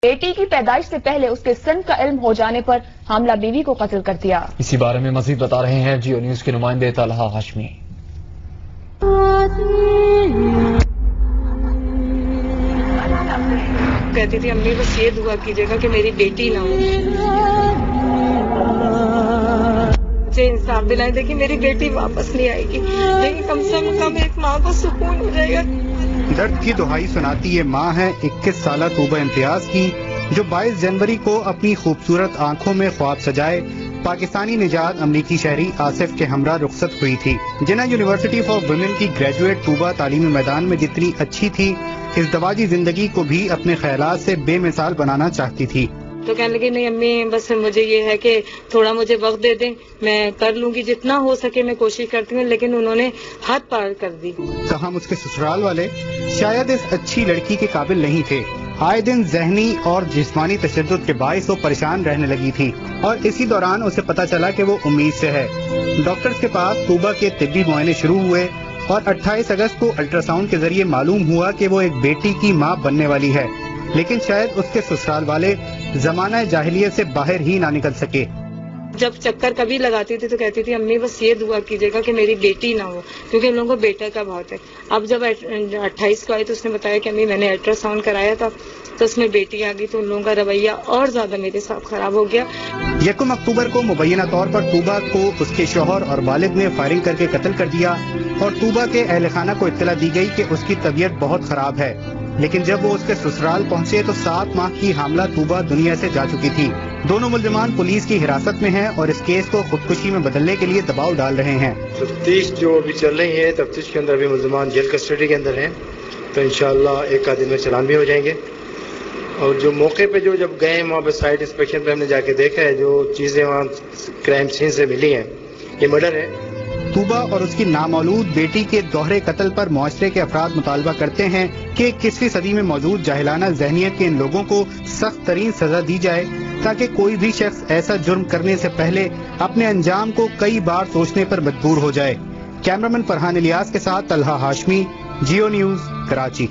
بیٹی کی پیدائش سے پہلے اس کے سن کا علم ہو جانے پر حاملہ بیوی کو قتل کر دیا۔ اسی بارے میں مزید بتا رہے ہیں جیو نیوز کے نمائندے طلحہ ہاشمی۔ کہتی تھی امی بس یہ دعا کیجیے گا کہ میری بیٹی نہ ہو، مجھے انصاف دلائیں۔ دیکھیے میری بیٹی واپس نہیں آئے گی لیکن کم سے کم ایک ماں کو سکون ہو جائے گا۔ درد کی دہائی سناتی یہ ماں ہے 21 سالہ طوبہ امتیاز کی، جو 22 جنوری کو اپنی خوبصورت آنکھوں میں خواب سجائے پاکستانی نژاد امریکی شہری آصف کے ہمراہ رخصت ہوئی تھی۔ جناح یونیورسٹی فار ویمن کی گریجویٹ طوبہ تعلیمی میدان میں جتنی اچھی تھی، ازدواجی زندگی کو بھی اپنے خیالات سے بے مثال بنانا چاہتی تھی۔ تو کہنے لگے نہیں امی بس مجھے یہ ہے کہ تھوڑا مجھے وقت دے دیں، میں کر لوں گی جتنا ہو سکے، میں کوشش کرتی ہوں، لیکن انہوں نے حد پار کر دی۔ تاہم اس کے سسرال والے شاید اس اچھی لڑکی کے قابل نہیں تھے۔ آئے دن ذہنی اور جسمانی تشدد کے باعث وہ پریشان رہنے لگی تھی اور اسی دوران اسے پتہ چلا کہ وہ امید سے ہے۔ ڈاکٹرز کے پاس طوبہ کے طبی معائنے شروع ہوئے اور 28 اگست کو الٹرا ساؤنڈ کے ذریعے معلوم ہوا کہ وہ ایک بیٹی کی ماں بننے والی ہے، لیکن شاید اس کے سسرال والے زمانہ جاہلیت سے باہر ہی نہ نکل سکے۔ جب چکر کبھی لگاتی تھی تو کہتی تھی امی بس یہ دعا کیجیے گا کہ میری بیٹی نہ ہو، کیونکہ ان لوگوں کو بیٹا کا بہت ہے۔ اب جب 28 کو آئی تو اس نے بتایا کہ امی میں نے الٹرا ساؤنڈ کرایا تھا تو اس میں بیٹی آ گئی، تو ان لوگوں کا رویہ اور زیادہ میرے ساتھ خراب ہو گیا۔ 1 اکتوبر کو مبینہ طور پر طوبہ کو اس کے شوہر اور والد نے فائرنگ کر کے قتل کر دیا اور طوبہ کے اہل خانہ کو اطلاع دی گئی کہ اس کی طبیعت بہت خراب ہے، لیکن جب وہ اس کے سسرال پہنچے تو 7 ماہ کی حاملہ طوبہ دنیا سے جا چکی تھی۔ دونوں ملزمان پولیس کی حراست میں ہیں اور اس کیس کو خودکشی میں بدلنے کے لیے دباؤ ڈال رہے ہیں۔ تفتیش جو ابھی چل رہی ہے، تفتیش کے اندر ابھی ملزمان جیل کسٹڈی کے اندر ہیں، تو انشاءاللہ ایک آدھ دن میں چلان بھی ہو جائیں گے۔ اور جو موقع پہ جب گئے وہاں پہ سائٹ انسپیکشن پہ ہم نے جا کے دیکھا ہے، جو چیزیں وہاں کرائم سین سے ملی ہیں، یہ مرڈر ہے۔ طوبہ اور اس کی نامولود بیٹی کے دوہرے قتل پر معاشرے کے افراد مطالبہ کرتے ہیں کہ 21ویں صدی میں موجود جاہلانہ ذہنیت کے ان لوگوں کو سخت ترین سزا دی جائے تاکہ کوئی بھی شخص ایسا جرم کرنے سے پہلے اپنے انجام کو کئی بار سوچنے پر مجبور ہو جائے۔ کیمرامین فرحان الیاس کے ساتھ طلحہ ہاشمی، جیو نیوز، کراچی۔